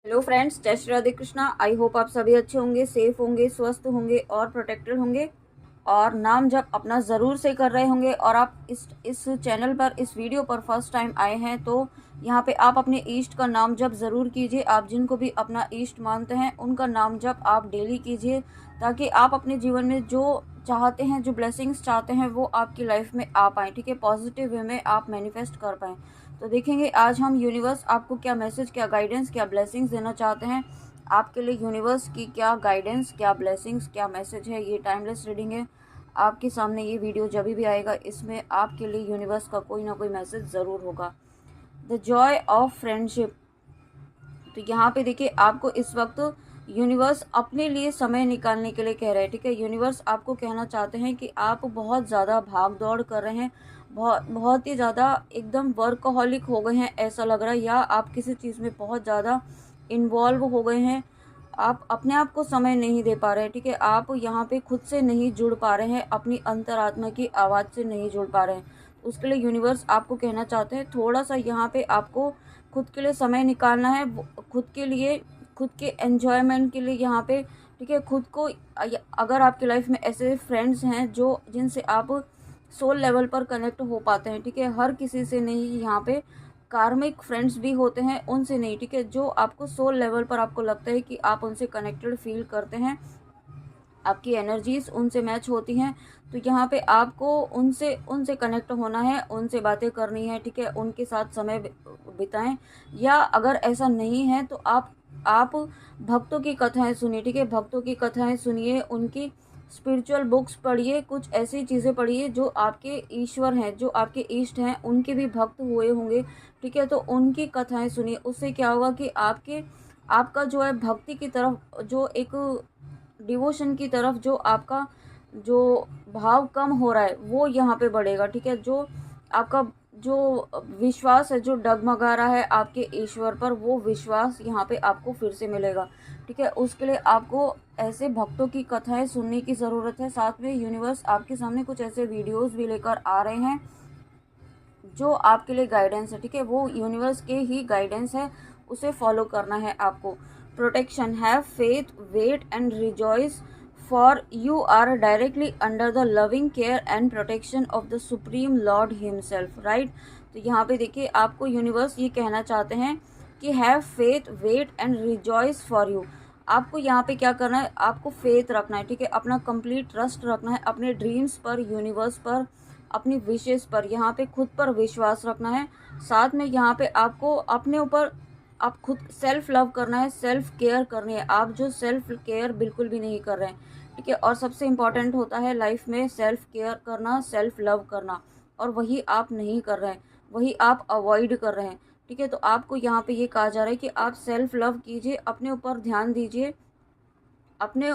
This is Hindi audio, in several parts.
हेलो फ्रेंड्स, जय श्री राधे कृष्णा। आई होप आप सभी अच्छे होंगे, सेफ होंगे, स्वस्थ होंगे और प्रोटेक्टेड होंगे और नाम जप अपना ज़रूर से कर रहे होंगे। और आप इस चैनल पर, इस वीडियो पर फर्स्ट टाइम आए हैं तो यहाँ पे आप अपने ईष्ट का नाम जप ज़रूर कीजिए। आप जिनको भी अपना ईष्ट मानते हैं उनका नाम जप आप डेली कीजिए, ताकि आप अपने जीवन में जो चाहते हैं, जो ब्लेसिंग्स चाहते हैं, वो आपकी लाइफ में आ पाएँ। ठीक है, पॉजिटिव वे में आप मैनिफेस्ट कर पाएँ। तो देखेंगे आज हम यूनिवर्स आपको क्या मैसेज, क्या गाइडेंस, क्या ब्लेसिंग्स देना चाहते हैं। आपके लिए यूनिवर्स की क्या गाइडेंस, क्या ब्लेसिंग्स, क्या मैसेज है। ये टाइमलेस रीडिंग है। आपके सामने ये वीडियो जब भी आएगा, इसमें आपके लिए यूनिवर्स का कोई ना कोई मैसेज ज़रूर होगा। The Joy of friendship. तो यहाँ पे देखिए, आपको इस वक्त यूनिवर्स अपने लिए समय निकालने के लिए कह रहे हैं। ठीक है, यूनिवर्स आपको कहना चाहते हैं कि आप बहुत ज़्यादा भाग दौड़ कर रहे हैं, बहुत बहुत ही ज़्यादा एकदम वर्कहोलिक हो गए हैं ऐसा लग रहा है, या आप किसी चीज़ में बहुत ज़्यादा इन्वॉल्व हो गए हैं। आप अपने आप को समय नहीं दे पा रहे हैं। ठीक है, आप यहाँ पे खुद से नहीं जुड़ पा रहे हैं, अपनी अंतरात्मा की आवाज़ से नहीं जुड़ पा रहे हैं। उसके लिए यूनिवर्स आपको कहना चाहते हैं, थोड़ा सा यहाँ पे आपको खुद के लिए समय निकालना है। खुद के लिए, खुद के एन्जॉयमेंट के लिए यहाँ पे। ठीक है, खुद को, अगर आपकी लाइफ में ऐसे फ्रेंड्स हैं जो जिनसे आप सोल लेवल पर कनेक्ट हो पाते हैं। ठीक है, हर किसी से नहीं, यहाँ पे कार्मिक फ्रेंड्स भी होते हैं, उनसे नहीं। ठीक है, जो आपको सोल लेवल पर आपको लगता है कि आप उनसे कनेक्टेड फील करते हैं, आपकी एनर्जीज उनसे मैच होती हैं, तो यहाँ पे आपको उनसे उनसे कनेक्ट होना है, उनसे बातें करनी है। ठीक है, उनके साथ समय बिताएं। या अगर ऐसा नहीं है तो आप भक्तों की कथाएं सुनिए। ठीक है, भक्तों की कथाएं सुनिए, उनकी स्पिरिचुअल बुक्स पढ़िए, कुछ ऐसी चीज़ें पढ़िए जो आपके ईश्वर हैं, जो आपके इष्ट हैं, उनके भी भक्त हुए होंगे। ठीक है, तो उनकी कथाएं सुनिए। उससे क्या होगा कि आपका जो है भक्ति की तरफ, जो एक डिवोशन की तरफ जो आपका जो भाव कम हो रहा है वो यहाँ पे बढ़ेगा। ठीक है, जो आपका जो विश्वास है, जो डगमगा रहा है आपके ईश्वर पर, वो विश्वास यहाँ पे आपको फिर से मिलेगा। ठीक है, उसके लिए आपको ऐसे भक्तों की कथाएं सुनने की ज़रूरत है। साथ में यूनिवर्स आपके सामने कुछ ऐसे वीडियोस भी लेकर आ रहे हैं जो आपके लिए गाइडेंस है। ठीक है, वो यूनिवर्स के ही गाइडेंस है, उसे फॉलो करना है आपको। Protection, have faith, wait and rejoice, for you are directly under the loving care and protection of the supreme lord himself. Right, तो यहाँ पे देखिए, आपको यूनिवर्स ये कहना चाहते हैं कि have faith, wait and rejoice for you. आपको यहाँ पे क्या करना है, आपको फेथ रखना है। ठीक है, अपना कंप्लीट ट्रस्ट रखना है अपने ड्रीम्स पर, यूनिवर्स पर, अपनी विशेष पर, यहाँ पे खुद पर विश्वास रखना है। साथ में यहाँ पे आपको अपने ऊपर, आप खुद सेल्फ लव करना है, सेल्फ केयर करनी है। आप जो सेल्फ केयर बिल्कुल भी नहीं कर रहे हैं। ठीक है, और सबसे इम्पॉर्टेंट होता है लाइफ में सेल्फ केयर करना, सेल्फ लव करना, और वही आप नहीं कर रहे हैं, वही आप अवॉइड कर रहे हैं। ठीक है, तो आपको यहाँ पे ये कहा जा रहा है कि आप सेल्फ लव कीजिए, अपने ऊपर ध्यान दीजिए, अपनी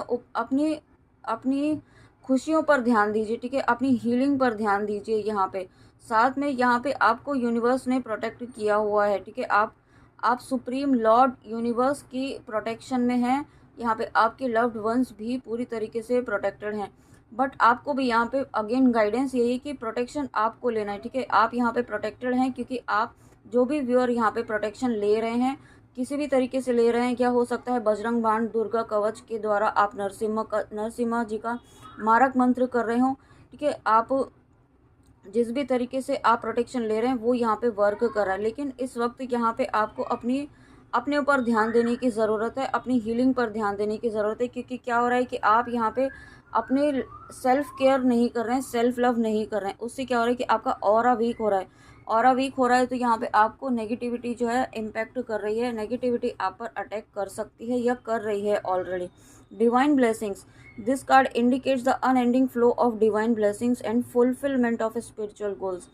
अपनी खुशियों पर ध्यान दीजिए। ठीक है, अपनी हीलिंग पर ध्यान दीजिए यहाँ पे। साथ में यहाँ पे आपको यूनिवर्स ने प्रोटेक्ट किया हुआ है। ठीक है, आप सुप्रीम लॉर्ड यूनिवर्स की प्रोटेक्शन में हैं। यहाँ पे आपके लव्ड वंस भी पूरी तरीके से प्रोटेक्टेड हैं। बट आपको भी यहाँ पे अगेन गाइडेंस यही कि प्रोटेक्शन आपको लेना है। ठीक है, आप यहाँ पे प्रोटेक्टेड हैं, क्योंकि आप जो भी व्यूअर यहाँ पे प्रोटेक्शन ले रहे हैं, किसी भी तरीके से ले रहे हैं। क्या हो सकता है, बजरंग बाण, दुर्गा कवच के द्वारा आप नरसिम्हा जी का मारक मंत्र कर रहे हो। ठीक है, आप जिस भी तरीके से आप प्रोटेक्शन ले रहे हैं वो यहाँ पे वर्क कर रहा है। लेकिन इस वक्त यहाँ पे आपको अपने ऊपर ध्यान देने की ज़रूरत है, अपनी हीलिंग पर ध्यान देने की ज़रूरत है। क्योंकि क्या हो रहा है कि आप यहाँ पे अपने सेल्फ केयर नहीं कर रहे हैं, सेल्फ लव नहीं कर रहे हैं। उससे क्या हो रहा है कि आपका ऑरा वीक हो रहा है। ऑरा वीक हो रहा है तो यहाँ पे आपको नेगेटिविटी जो है इम्पैक्ट कर रही है, नेगेटिविटी आप पर अटैक कर सकती है या कर रही है already. Divine blessings, this card indicates the unending flow of divine blessings and fulfilment of spiritual goals.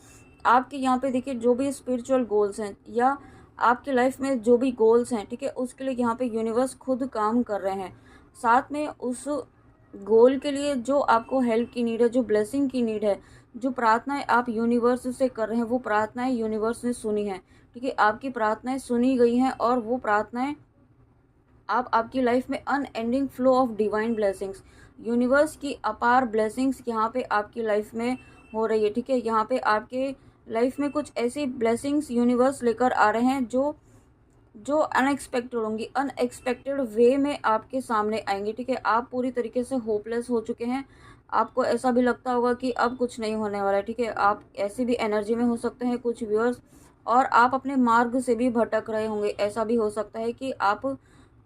आपके यहाँ पे देखिए, जो भी स्पिरिचुअल गोल्स हैं या आपकी लाइफ में जो भी गोल्स हैं, ठीक है, उसके लिए यहाँ पे यूनिवर्स खुद काम कर रहे हैं। साथ में उस गोल के लिए जो आपको हेल्प की नीड है, जो ब्लेसिंग की नीड है, जो प्रार्थनाएं आप यूनिवर्स से कर रहे हैं, वो प्रार्थनाएं यूनिवर्स ने सुनी हैं। ठीक है, आपकी प्रार्थनाएं सुनी गई हैं, और वो प्रार्थनाएं आपकी लाइफ में unending flow of divine blessings, universe की अपार ब्लेसिंग्स यहाँ पे आपकी लाइफ में हो रही है। ठीक है, यहाँ पे आपके लाइफ में कुछ ऐसी ब्लेसिंग्स यूनिवर्स लेकर आ रहे हैं जो जो अनएक्सपेक्टेड होंगी, अनएक्सपेक्टेड वे में आपके सामने आएंगी, ठीक है। आप पूरी तरीके से होपलेस हो चुके हैं, आपको ऐसा भी लगता होगा कि अब कुछ नहीं होने वाला है, ठीक है। आप ऐसी भी एनर्जी में हो सकते हैं कुछ व्यूअर्स, और आप अपने मार्ग से भी भटक रहे होंगे। ऐसा भी हो सकता है कि आप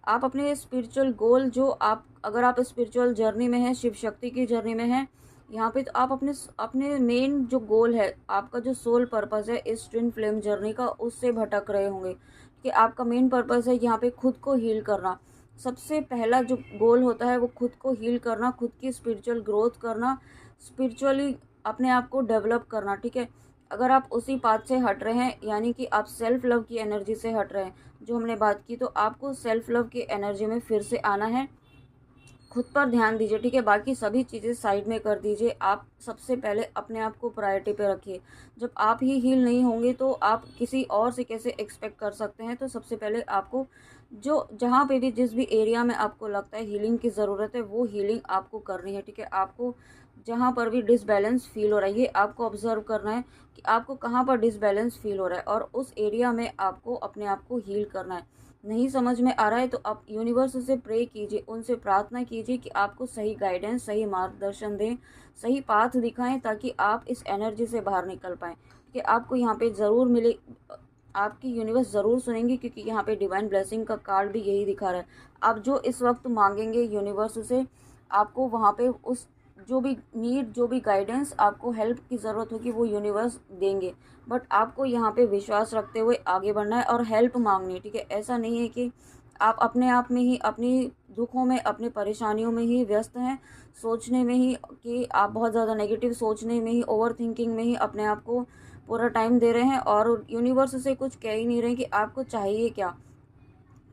अपने स्पिरिचुअल गोल, जो आप, अगर आप स्पिरिचुअल जर्नी में हैं, शिव शक्ति की जर्नी में हैं यहाँ पे, तो आप अपने अपने मेन जो गोल है, आपका जो सोल पर्पस है इस ट्विन फ्लेम जर्नी का, उससे भटक रहे होंगे कि आपका मेन पर्पस है यहाँ पे खुद को हील करना। सबसे पहला जो गोल होता है वो खुद को हील करना, खुद की स्पिरिचुअल ग्रोथ करना, स्पिरिचुअली अपने आप को डेवलप करना, ठीक है। अगर आप उसी पाथ से हट रहे हैं, यानी कि आप सेल्फ लव की एनर्जी से हट रहे हैं जो हमने बात की, तो आपको सेल्फ लव की एनर्जी में फिर से आना है। खुद पर ध्यान दीजिए, ठीक है। बाकी सभी चीज़ें साइड में कर दीजिए, आप सबसे पहले अपने आप को प्रायोरिटी पे रखिए। जब आप ही हील नहीं होंगे तो आप किसी और से कैसे एक्सपेक्ट कर सकते हैं। तो सबसे पहले आपको जो जहाँ पे भी, जिस भी एरिया में आपको लगता है हीलिंग की ज़रूरत है, वो हीलिंग आपको करनी है, ठीक है। आपको जहाँ पर भी डिसबैलेंस फील हो रहा है, ये आपको ऑब्जर्व करना है कि आपको कहाँ पर डिसबैलेंस फील हो रहा है, और उस एरिया में आपको अपने आप को हील करना है। नहीं समझ में आ रहा है तो आप यूनिवर्स से प्रे कीजिए, उनसे प्रार्थना कीजिए कि आपको सही गाइडेंस, सही मार्गदर्शन दें, सही पाथ दिखाएं, ताकि आप इस एनर्जी से बाहर निकल पाएँ, ठीक है। आपको यहाँ पे ज़रूर मिले, आपकी यूनिवर्स ज़रूर सुनेंगी, क्योंकि यहाँ पे डिवाइन ब्लेसिंग का कार्ड भी यही दिखा रहा है। आप जो इस वक्त मांगेंगे यूनिवर्स से, आपको वहाँ पे उस जो भी नीड, जो भी गाइडेंस, आपको हेल्प की ज़रूरत होगी, वो यूनिवर्स देंगे। बट आपको यहाँ पे विश्वास रखते हुए आगे बढ़ना है और हेल्प मांगनी है, ठीक है। ऐसा नहीं है कि आप अपने आप में ही, अपनी दुखों में, अपनी परेशानियों में ही व्यस्त हैं, सोचने में ही, कि आप बहुत ज़्यादा नेगेटिव सोचने में ही, ओवर थिंकिंग में ही अपने आप को पूरा टाइम दे रहे हैं, और यूनिवर्स से कुछ कह ही नहीं रहे कि आपको चाहिए क्या,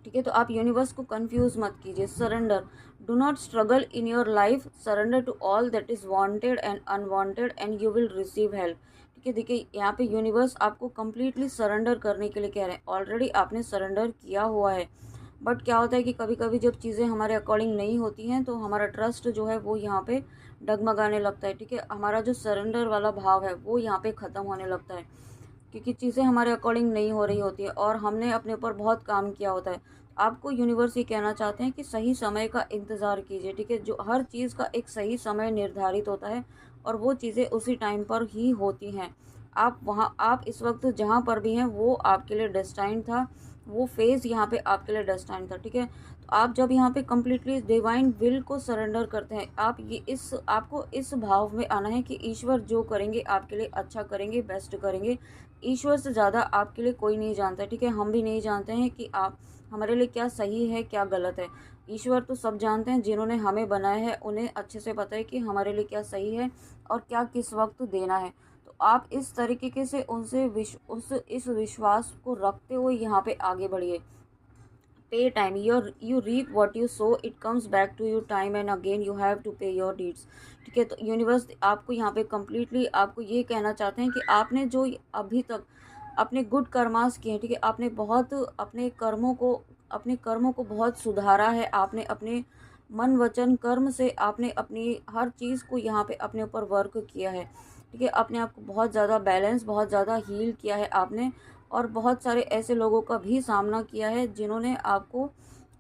ठीक है। तो आप यूनिवर्स को कंफ्यूज मत कीजिए। Surrender, do not struggle in your life, surrender to all that is wanted and unwanted and you will receive help, ठीक है। देखिए यहाँ पे यूनिवर्स आपको कम्प्लीटली सरेंडर करने के लिए कह रहे हैं। ऑलरेडी आपने सरेंडर किया हुआ है, बट क्या होता है कि कभी कभी जब चीज़ें हमारे अकॉर्डिंग नहीं होती हैं, तो हमारा ट्रस्ट जो है वो यहाँ पे डगमगाने लगता है, ठीक है। हमारा जो सरेंडर वाला भाव है वो यहाँ पे ख़त्म होने लगता है, क्योंकि चीज़ें हमारे अकॉर्डिंग नहीं हो रही होती है और हमने अपने ऊपर बहुत काम किया होता है। आपको यूनिवर्स ये कहना चाहते हैं कि सही समय का इंतज़ार कीजिए, ठीक है। जो हर चीज़ का एक सही समय निर्धारित होता है और वो चीज़ें उसी टाइम पर ही होती हैं। आप इस वक्त जहाँ पर भी हैं, वो आपके लिए डेस्टाइन था, वो फेज़ यहाँ पे आपके लिए डेस्टाइन था, ठीक है। तो आप जब यहाँ पे कम्प्लीटली डिवाइन विल को सरेंडर करते हैं, आपको इस भाव में आना है कि ईश्वर जो करेंगे आपके लिए अच्छा करेंगे, बेस्ट करेंगे। ईश्वर से ज़्यादा आपके लिए कोई नहीं जानता, ठीक है। हम भी नहीं जानते हैं कि आप हमारे लिए क्या सही है, क्या गलत है। ईश्वर तो सब जानते हैं, जिन्होंने हमें बनाया है उन्हें अच्छे से पता है कि हमारे लिए क्या सही है और क्या किस वक्त देना है। तो आप इस तरीके से इस विश्वास को रखते हुए यहाँ पे आगे बढ़िए। पे time, you reap what you sow, it comes back to you time and again you have to pay your deeds, ठीक है। तो यूनिवर्स आपको यहाँ पे कम्प्लीटली आपको ये कहना चाहते हैं कि आपने जो अभी तक अपने गुड कर्मास किए हैं, ठीक है, आपने बहुत अपने कर्मों को बहुत सुधारा है। आपने अपने मन वचन कर्म से आपने अपनी हर चीज़ को यहाँ पे अपने ऊपर वर्क किया है, ठीक है। अपने आप को बहुत ज़्यादा बैलेंस, बहुत ज़्यादा हील किया है आपने, और बहुत सारे ऐसे लोगों का भी सामना किया है जिन्होंने आपको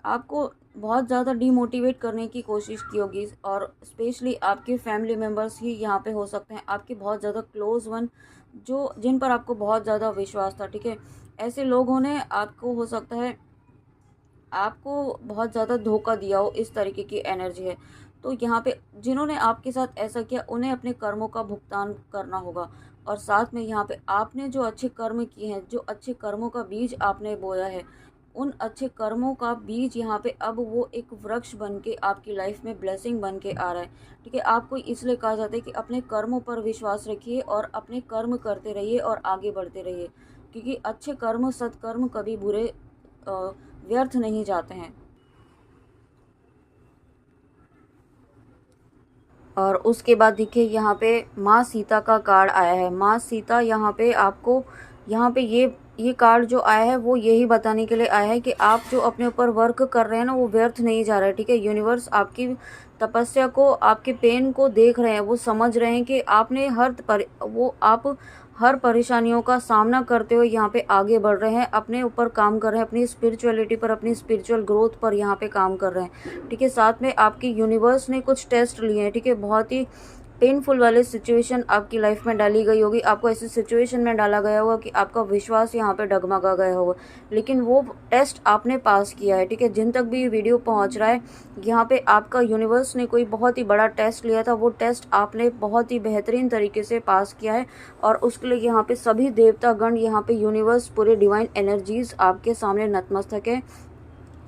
आपको बहुत ज़्यादा डीमोटिवेट करने की कोशिश की होगी, और स्पेशली आपके फैमिली मेम्बर्स ही यहाँ पे हो सकते हैं, आपके बहुत ज़्यादा क्लोज वन, जो जिन पर आपको बहुत ज़्यादा विश्वास था, ठीक है। ऐसे लोगों ने आपको, हो सकता है आपको बहुत ज़्यादा धोखा दिया हो, इस तरीके की एनर्जी है। तो यहाँ पे जिन्होंने आपके साथ ऐसा किया, उन्हें अपने कर्मों का भुगतान करना होगा। और साथ में यहाँ पे आपने जो अच्छे कर्म किए हैं, जो अच्छे कर्मों का बीज आपने बोया है, उन अच्छे कर्मों का बीज यहाँ पे अब वो एक वृक्ष बन के आपकी लाइफ में ब्लेसिंग बन के आ रहा है, ठीक है। आपको इसलिए कहा जाता है कि अपने कर्मों पर विश्वास रखिए और अपने कर्म करते रहिए और आगे बढ़ते रहिए, क्योंकि अच्छे कर्म, सत्कर्म कभी बुरे व्यर्थ नहीं जाते हैं। और उसके बाद देखिए यहाँ पे माँ सीता का कार्ड आया है। माँ सीता यहाँ पे आपको, यहाँ पे ये कार्ड जो आया है वो यही बताने के लिए आया है कि आप जो अपने ऊपर वर्क कर रहे हैं ना, वो व्यर्थ नहीं जा रहा है, ठीक है। यूनिवर्स आपकी तपस्या को, आपके पेन को देख रहे हैं, वो समझ रहे हैं कि आपने आप हर परेशानियों का सामना करते हुए यहाँ पे आगे बढ़ रहे हैं, अपने ऊपर काम कर रहे हैं, अपनी स्पिरिचुअलिटी पर, अपनी स्पिरिचुअल ग्रोथ पर यहाँ पे काम कर रहे हैं, ठीक है। साथ में आपकी यूनिवर्स ने कुछ टेस्ट लिए हैं, ठीक है। बहुत ही पेनफुल वाले सिचुएशन आपकी लाइफ में डाली गई होगी, आपको ऐसी सिचुएशन में डाला गया होगा कि आपका विश्वास यहाँ पे डगमगा गया होगा, लेकिन वो टेस्ट आपने पास किया है, ठीक है। जिन तक भी ये वीडियो पहुँच रहा है, यहाँ पे आपका यूनिवर्स ने कोई बहुत ही बड़ा टेस्ट लिया था, वो टेस्ट आपने बहुत ही बेहतरीन तरीके से पास किया है, और उसके लिए यहाँ पे सभी देवतागण, यहाँ पे यूनिवर्स, पूरे डिवाइन एनर्जीज आपके सामने नतमस्तक है,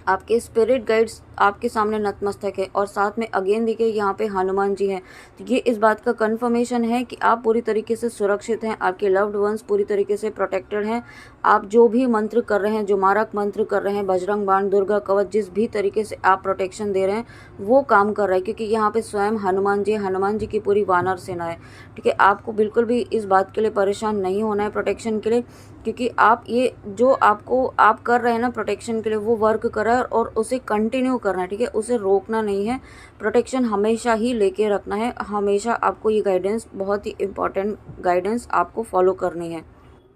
आपके स्पिरिट गाइड्स आपके सामने नतमस्तक है। और साथ में अगेन देखिए यहाँ पे हनुमान जी हैं, तो ये इस बात का कंफर्मेशन है कि आप पूरी तरीके से सुरक्षित हैं, आपके लव्ड वंस पूरी तरीके से प्रोटेक्टेड हैं। आप जो भी मंत्र कर रहे हैं, जो मारक मंत्र कर रहे हैं, बजरंग बाण, दुर्गा कवच, जिस भी तरीके से आप प्रोटेक्शन दे रहे हैं वो काम कर रहा है, क्योंकि यहाँ पे स्वयं हनुमान जी की पूरी वानर सेना है, ठीक है। आपको बिल्कुल भी इस बात के लिए परेशान नहीं होना है प्रोटेक्शन के लिए, क्योंकि आप ये जो आप कर रहे हैं ना प्रोटेक्शन के लिए, वो वर्क कर रहा है और उसे कंटिन्यू करना है, ठीक है। उसे रोकना नहीं है, प्रोटेक्शन हमेशा ही लेके रखना है, हमेशा आपको ये गाइडेंस, बहुत ही इंपॉर्टेंट गाइडेंस आपको फॉलो करनी है।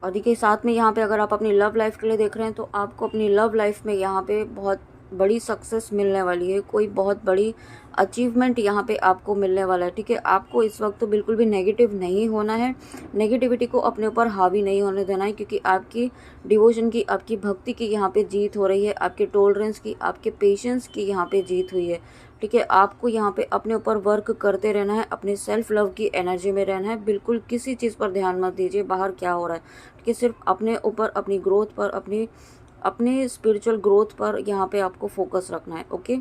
और देखिए साथ में यहाँ पे अगर आप अपनी लव लाइफ के लिए देख रहे हैं, तो आपको अपनी लव लाइफ में यहाँ पे बहुत बड़ी सक्सेस मिलने वाली है, कोई बहुत बड़ी अचीवमेंट यहाँ पे आपको मिलने वाला है, ठीक है। आपको इस वक्त तो बिल्कुल भी नेगेटिव नहीं होना है, नेगेटिविटी को अपने ऊपर हावी नहीं होने देना है, क्योंकि आपकी डिवोशन की, आपकी भक्ति की यहाँ पे जीत हो रही है, आपके टॉलरेंस की, आपके पेशेंस की यहाँ पे जीत हुई है, ठीक है। आपको यहाँ पे अपने ऊपर वर्क करते रहना है, अपने सेल्फ लव की एनर्जी में रहना है, बिल्कुल किसी चीज़ पर ध्यान मत दीजिए बाहर क्या हो रहा है, ठीक है। सिर्फ अपने ऊपर, अपनी ग्रोथ पर, अपने स्पिरिचुअल ग्रोथ पर यहाँ पे आपको फोकस रखना है, ओके।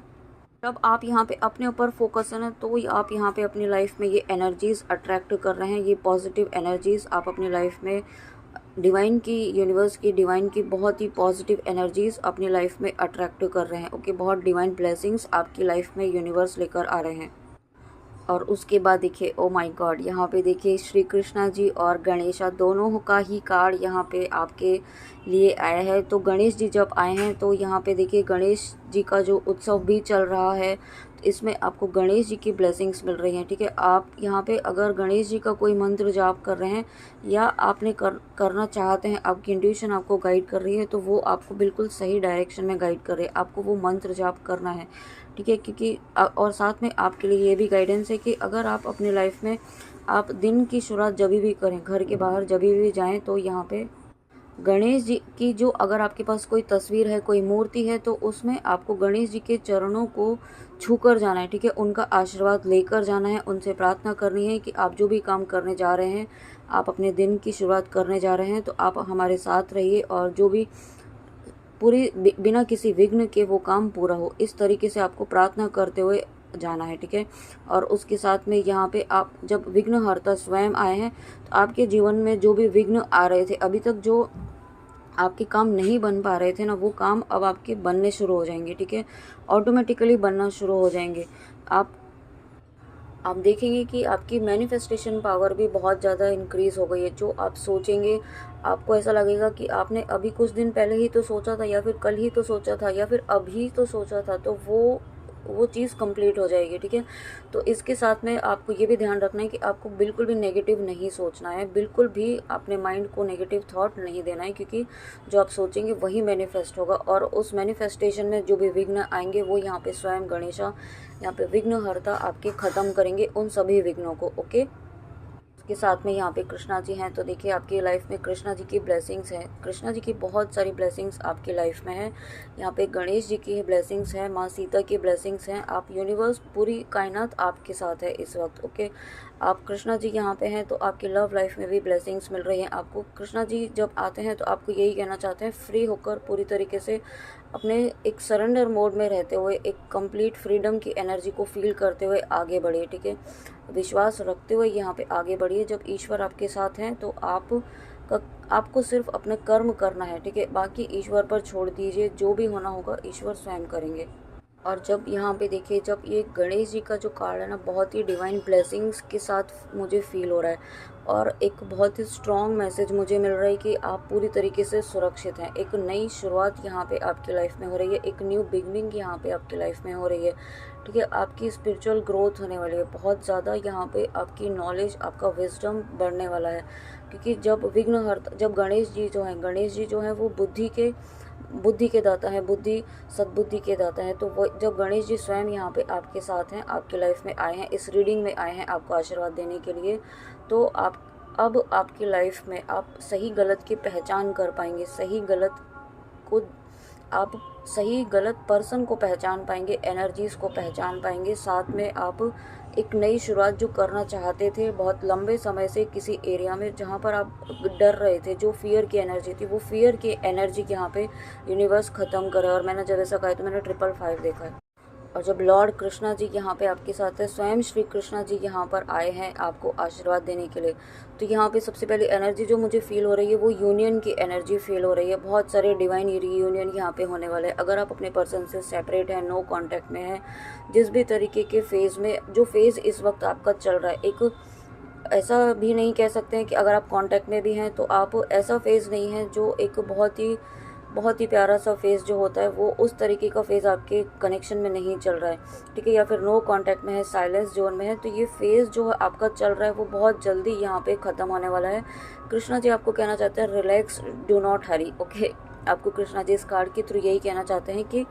जब आप यहाँ पे अपने ऊपर फोकस है ना, तो आप यहाँ पे अपनी लाइफ में ये एनर्जीज़ अट्रैक्ट कर रहे हैं, ये पॉजिटिव एनर्जीज़ आप अपनी लाइफ में, डिवाइन की, यूनिवर्स की, डिवाइन की बहुत ही पॉजिटिव एनर्जीज़ अपनी लाइफ में अट्रैक्ट कर रहे हैं, ओके। बहुत डिवाइन ब्लेसिंग्स आपकी लाइफ में यूनिवर्स लेकर आ रहे हैं। और उसके बाद देखिए, ओ माय गॉड, यहाँ पे देखिए श्री कृष्णा जी और गणेशा दोनों का ही कार्ड यहाँ पे आपके लिए आया है। तो गणेश जी जब आए हैं, तो यहाँ पे देखिए गणेश जी का जो उत्सव भी चल रहा है, तो इसमें आपको गणेश जी की ब्लेसिंग्स मिल रही हैं, ठीक है। आप यहाँ पे अगर गणेश जी का कोई मंत्र जाप कर रहे हैं, या आपने करना चाहते हैं, आपकी इंट्यूशन आपको गाइड कर रही है, तो वो आपको बिल्कुल सही डायरेक्शन में गाइड कर रही है, आपको वो मंत्र जाप करना है, ठीक है। क्योंकि और साथ में आपके लिए ये भी गाइडेंस है कि अगर आप अपनी लाइफ में, आप दिन की शुरुआत जब भी करें, घर के बाहर जब भी जाएं, तो यहाँ पे गणेश जी की जो, अगर आपके पास कोई तस्वीर है, कोई मूर्ति है, तो उसमें आपको गणेश जी के चरणों को छूकर जाना है, ठीक है। उनका आशीर्वाद लेकर जाना है, उनसे प्रार्थना करनी है कि आप जो भी काम करने जा रहे हैं, आप अपने दिन की शुरुआत करने जा रहे हैं, तो आप हमारे साथ रहिए, और जो भी पूरी बिना किसी विघ्न के वो काम पूरा हो, इस तरीके से आपको प्रार्थना करते हुए जाना है, ठीक है। और उसके साथ में यहाँ पे आप, जब विघ्नहर्ता स्वयं आए हैं, तो आपके जीवन में जो भी विघ्न आ रहे थे अभी तक, जो आपके काम नहीं बन पा रहे थे ना, वो काम अब आपके बनने शुरू हो जाएंगे, ठीक है। ऑटोमेटिकली बनना शुरू हो जाएंगे। आप देखेंगे कि आपकी मैनिफेस्टेशन पावर भी बहुत ज़्यादा इंक्रीज़ हो गई है। जो आप सोचेंगे, आपको ऐसा लगेगा कि आपने अभी कुछ दिन पहले ही तो सोचा था, या फिर कल ही तो सोचा था, या फिर अभी तो सोचा था, तो वो चीज़ कंप्लीट हो जाएगी, ठीक है। तो इसके साथ में आपको ये भी ध्यान रखना है कि आपको बिल्कुल भी नेगेटिव नहीं सोचना है, बिल्कुल भी अपने माइंड को नेगेटिव थॉट नहीं देना है, क्योंकि जो आप सोचेंगे वही मैनिफेस्ट होगा, और उस मैनिफेस्टेशन में जो भी विघ्न आएंगे, वो यहाँ पे स्वयं गणेशा, यहाँ पे विघ्नहर्ता आपके ख़त्म करेंगे उन सभी विघ्नों को, ओके। के साथ में यहाँ पे कृष्णा जी हैं, तो देखिए आपकी लाइफ में कृष्णा जी की ब्लेसिंग्स हैं, कृष्णा जी की बहुत सारी ब्लेसिंग्स आपकी लाइफ में है। यहाँ पे गणेश जी की ब्लेसिंग्स हैं, माँ सीता की ब्लेसिंग्स हैं, आप यूनिवर्स, पूरी कायनात आपके साथ है इस वक्त, ओके। आप कृष्णा जी यहाँ पे हैं, तो आपकी लव लाइफ में भी ब्लेसिंग्स मिल रही हैं आपको। कृष्णा जी जब आते हैं, तो आपको यही कहना चाहते हैं, फ्री होकर पूरी तरीके से अपने एक सरेंडर मोड में रहते हुए, एक कंप्लीट फ्रीडम की एनर्जी को फील करते हुए आगे बढ़िए, ठीक है। विश्वास रखते हुए यहाँ पे आगे बढ़िए। जब ईश्वर आपके साथ हैं, तो आपको सिर्फ अपने कर्म करना है, ठीक है। बाकी ईश्वर पर छोड़ दीजिए, जो भी होना होगा ईश्वर स्वयं करेंगे। और जब यहाँ पे देखिए, जब ये गणेश जी का जो कार्ड है ना, बहुत ही डिवाइन ब्लेसिंग्स के साथ मुझे फील हो रहा है और एक बहुत ही स्ट्रॉन्ग मैसेज मुझे मिल रहा है कि आप पूरी तरीके से सुरक्षित हैं। एक नई शुरुआत यहाँ पे आपकी लाइफ में हो रही है, एक न्यू बिगनिंग यहाँ पे आपकी लाइफ में हो रही है, ठीक है। आपकी स्पिरिचुअल ग्रोथ होने वाली है बहुत ज़्यादा, यहाँ पे आपकी नॉलेज, आपका विजडम बढ़ने वाला है। क्योंकि जब गणेश जी जो हैं वो बुद्धि के दाता है, सद्बुद्धि के दाता है। तो वो जब गणेश जी स्वयं यहाँ पे आपके साथ हैं, आपकी लाइफ में आए हैं, इस रीडिंग में आए हैं आपको आशीर्वाद देने के लिए, तो अब आपकी लाइफ में आप सही गलत की पहचान कर पाएंगे, आप सही गलत पर्सन को पहचान पाएंगे, एनर्जीज़ को पहचान पाएंगे। साथ में आप एक नई शुरुआत जो करना चाहते थे बहुत लंबे समय से किसी एरिया में, जहाँ पर आप डर रहे थे, जो फियर की एनर्जी थी, वो फियर की एनर्जी यहाँ पे यूनिवर्स ख़त्म करे। और मैंने जब ऐसा कहा तो मैंने 555 देखा है। और जब लॉर्ड कृष्णा जी यहाँ पे आपके साथ है, स्वयं श्री कृष्णा जी यहाँ पर आए हैं आपको आशीर्वाद देने के लिए, तो यहाँ पे सबसे पहले एनर्जी जो मुझे फील हो रही है वो यूनियन की एनर्जी फील हो रही है। बहुत सारे डिवाइन रीयूनियन यहाँ पे होने वाले हैं। अगर आप अपने पर्सन से सेपरेट हैं, नो कांटेक्ट में हैं, जिस भी तरीके के फेज़ में, जो फेज़ इस वक्त आपका चल रहा है, एक ऐसा भी नहीं कह सकते हैं कि अगर आप कांटेक्ट में भी हैं तो आप, ऐसा फेज़ नहीं है जो एक बहुत ही प्यारा सा फेज़ जो होता है, वो उस तरीके का फेज़ आपके कनेक्शन में नहीं चल रहा है, ठीक है। या फिर नो कांटेक्ट में है, साइलेंस जोन में है, तो ये फेज़ जो है आपका चल रहा है वो बहुत जल्दी यहाँ पे ख़त्म होने वाला है। कृष्णा जी आपको कहना चाहते हैं relax, do not Hari, okay. आपको कृष्णा जी इस कार्ड के थ्रू यही कहना चाहते हैं कि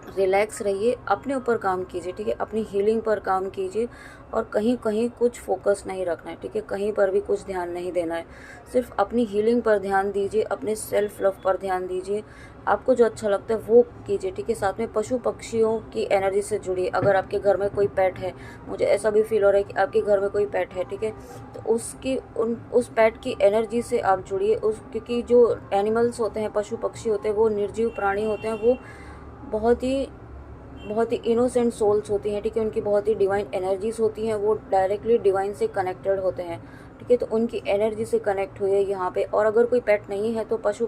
रिलैक्स रहिए, अपने ऊपर काम कीजिए, ठीक है, अपनी हीलिंग पर काम कीजिए और कहीं कहीं कुछ फोकस नहीं रखना है, ठीक है, कहीं पर भी कुछ ध्यान नहीं देना है, सिर्फ अपनी हीलिंग पर ध्यान दीजिए, अपने सेल्फ लव पर ध्यान दीजिए, आपको जो अच्छा लगता है वो कीजिए, ठीक है। साथ में पशु पक्षियों की एनर्जी से जुड़िए। अगर आपके घर में कोई पेट है, मुझे ऐसा भी फील हो रहा है कि आपके घर में कोई पेट है, ठीक है, तो उस पेट की एनर्जी से आप जुड़िए, क्योंकि जो एनिमल्स होते हैं, पशु पक्षी होते हैं, वो निर्जीव प्राणी होते हैं, वो बहुत ही इनोसेंट सोल्स होती हैं, ठीक है, उनकी बहुत ही डिवाइन एनर्जीज होती हैं, वो डायरेक्टली डिवाइन से कनेक्टेड होते हैं, ठीक है, तो उनकी एनर्जी से कनेक्ट हुए यहाँ पे। और अगर कोई पेट नहीं है तो पशु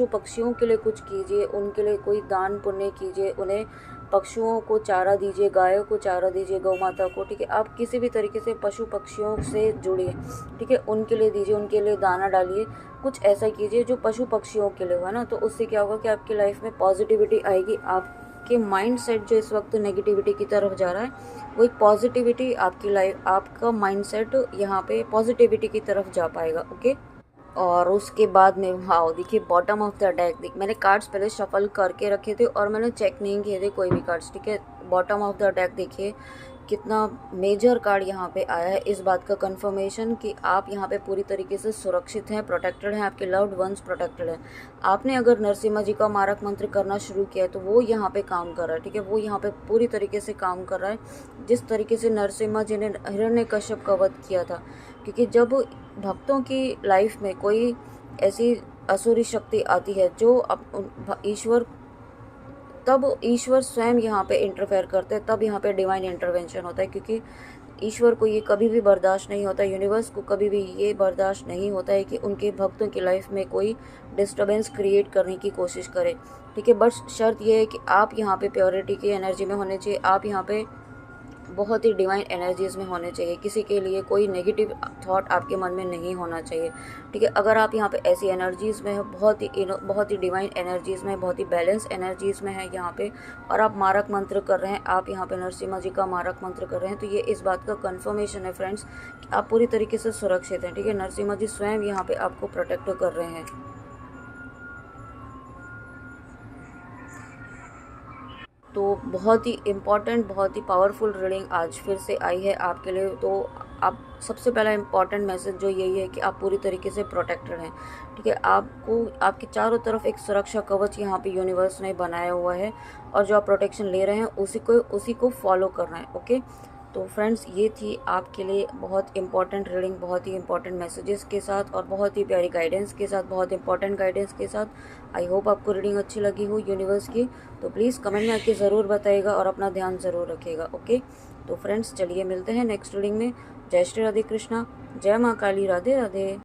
पक्षियों के लिए कुछ कीजिए, उनके लिए कोई दान पुण्य कीजिए, उन्हें पक्षियों को चारा दीजिए, गायों को चारा दीजिए, गौ माता को, ठीक है। आप किसी भी तरीके से पशु पक्षियों से जुड़िए, ठीक है, उनके लिए दीजिए, उनके लिए दाना डालिए, कुछ ऐसा कीजिए जो पशु पक्षियों के लिए हुआ ना। तो उससे क्या होगा कि आपकी लाइफ में पॉजिटिविटी आएगी। आपके माइंड सेट जो इस वक्त नेगेटिविटी की तरफ जा रहा है, वो एक पॉजिटिविटी, आपका माइंड सेट यहाँ पे पॉजिटिविटी की तरफ जा पाएगा, ओके। और उसके बाद में हाँ देखिए, बॉटम ऑफ द डेक मैंने कार्ड्स पहले शफल करके रखे थे और मैंने चेक नहीं किए थे कोई भी कार्ड्स, ठीक है। बॉटम ऑफ द डेक देखिए कितना मेजर कार्ड यहाँ पे आया है, इस बात का कंफर्मेशन कि आप यहाँ पे पूरी तरीके से सुरक्षित हैं, प्रोटेक्टेड हैं, आपके लव्ड वंस प्रोटेक्टेड हैं। आपने अगर नरसिम्हा जी का मारक मंत्र करना शुरू किया है तो वो यहाँ पे काम कर रहा है, ठीक है, वो यहाँ पे पूरी तरीके से काम कर रहा है, जिस तरीके से नरसिम्हा जी ने हिरण्यकश्यप का वध किया था। क्योंकि जब भक्तों की लाइफ में कोई ऐसी असुरी शक्ति आती है जो तब ईश्वर स्वयं यहाँ पे इंटरफेयर करते हैं, तब यहाँ पे डिवाइन इंटरवेंशन होता है। क्योंकि ईश्वर को ये कभी भी बर्दाश्त नहीं होता, यूनिवर्स को कभी भी ये बर्दाश्त नहीं होता है कि उनके भक्तों की लाइफ में कोई डिस्टर्बेंस क्रिएट करने की कोशिश करे, ठीक है। बस शर्त यह है कि आप यहाँ पे प्योरिटी की एनर्जी में होने चाहिए, आप यहाँ पे बहुत ही डिवाइन एनर्जीज़ में होने चाहिए, किसी के लिए कोई नेगेटिव थॉट आपके मन में नहीं होना चाहिए, ठीक है। अगर आप यहाँ पे ऐसी एनर्जीज़ में हो, बहुत ही डिवाइन एनर्जीज़ में, बहुत ही बैलेंस एनर्जीज़ में है यहाँ पे, और आप मारक मंत्र कर रहे हैं, आप यहाँ पे नरसिम्हा जी का मारक मंत्र कर रहे हैं, तो ये इस बात का कन्फर्मेशन है फ्रेंड्स कि आप पूरी तरीके से सुरक्षित हैं, ठीक है। नरसिम्हा जी स्वयं यहाँ पे आपको प्रोटेक्ट कर रहे हैं। तो बहुत ही इम्पॉर्टेंट, बहुत ही पावरफुल रीडिंग आज फिर से आई है आपके लिए। तो आप सबसे पहला इम्पॉर्टेंट मैसेज जो यही है कि आप पूरी तरीके से प्रोटेक्टेड हैं, ठीक है। आपको आपके चारों तरफ एक सुरक्षा कवच यहाँ पे यूनिवर्स ने बनाया हुआ है, और जो आप प्रोटेक्शन ले रहे हैं उसी को फॉलो करना है, ओके। तो फ्रेंड्स, ये थी आपके लिए बहुत इंपॉर्टेंट रीडिंग, बहुत ही इंपॉर्टेंट मैसेजेस के साथ और बहुत ही प्यारी गाइडेंस के साथ, बहुत इंपॉर्टेंट गाइडेंस के साथ। आई होप आपको रीडिंग अच्छी लगी हो यूनिवर्स की। तो प्लीज़ कमेंट में आके ज़रूर बताइएगा और अपना ध्यान ज़रूर रखिएगा, ओके। तो फ्रेंड्स, चलिए मिलते हैं नेक्स्ट रीडिंग में। जय श्री राधे कृष्णा, जय माँ काली, राधे राधे।